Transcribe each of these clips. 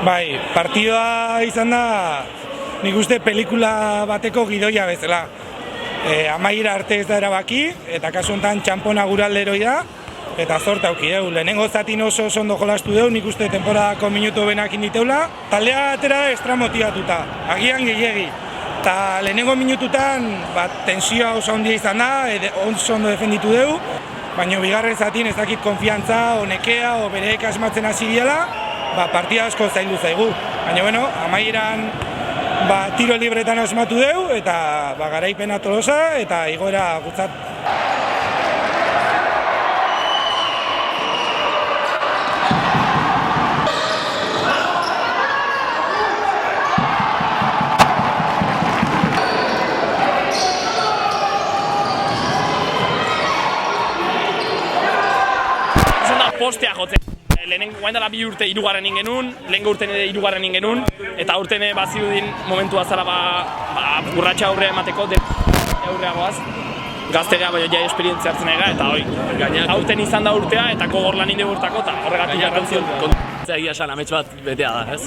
Bai, partidua izan da, nik uste pelikula bateko gidoia bezala. Amaiera arte ez da erabaki, eta kasu honetan txampona guralderoi da, eta zorte auki deu. Lehenengo zatin oso ondo jolastu deu, nik uste temporadako minutu benak inditeula. Taldea atera extra motibatuta, agian gehiegi. Eta lehenengo minututan tensioa oso handia izan da, oso ondo defenditu deu, baina bigarren zatin ez dakit konfiantza, o nekea, o bereek asmatzen hasi diela, partida asko zaildu zaigu. Baina, bueno, amaieran tiro libretan asmatu deu, eta garaipena Tolosa, eta igoera gutzat. Izan da postea jotzen. Guain dela 2 urte hirugarren ingenun, lehenko urten ere hirugarren ingenun, eta urten bazirudin momentua zara urratxa aurrea emateko aurreagoaz. Gaztegea bai jai esperientzia hartzen ega, eta hoi, aurten izan da urtea, eta kogor lan inde urtako, eta horregatik jarrantzion. Kontzea egia esan, amets bat betea da, ez?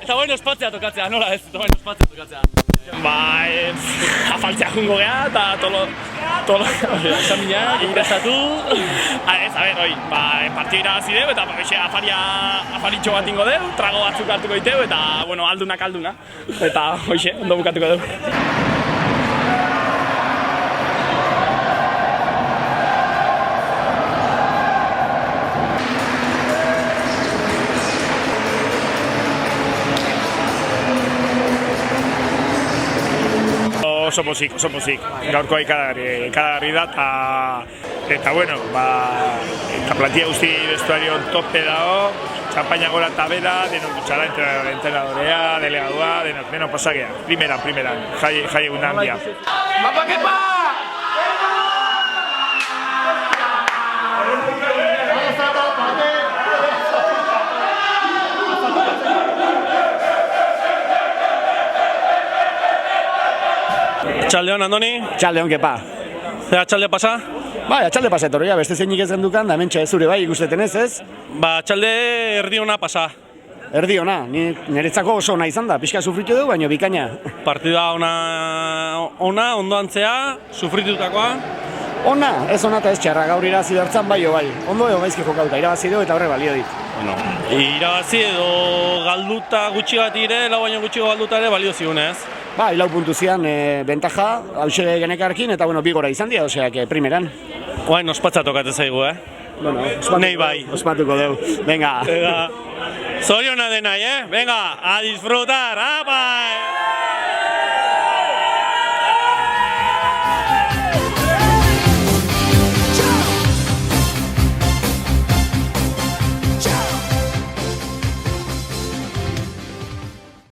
Eta baino espatzea tokatzea, nola ez? Eta baino espatzea tokatzea. Afaltzea jungo geha, eta tolo... Examinak, ingresatu... Ez, a ber, partio irabazi deu, eta afaritxo bat ingo deu, trago batzuk hartuko diteu, eta, bueno, alduna. Eta, hoxe, ondo bukatuko deu. Oso pozik, gaurkoa ikaragarri da, eta bueno, eta plantilla guzti vestuario tope dago, champaña gora eta bera, denok dutxara, entrenadorea, delegadua, denok pasagea, primeran, jai egun handia. Txaldeon, Andoni? Txaldeon, kepa. Zer atxalde pasa? Bai, atxalde pasa etorria, beste zeinik ez gendukan, da mentxe zure bai ikusteten ez? Atxalde erdi ona pasa. Erdi ona, niretzako oso ona izan da, pixka sufritu dugu, baina bikaina. Partida ona, ondo antzea, sufritutakoa? Ona, ez ona eta ez txarra, gaur irabazi bertzan bai. Ondo edo gaizki jokauta, irabazi dugu eta horre balio dit. Bueno, irabazi edo galduta gutxi bat ire, lau baino gutxi galduta ere balio zigunez. Ba, 4 puntu zian bentaja, hause genekarkin, eta bueno, bigora izan dira, oseak primeran. Oain, ospatza tokatzen zaigu, Bueno, nei bai. Ospatuko dugu, venga. Zoriona denai, venga, a disfrutar, apai!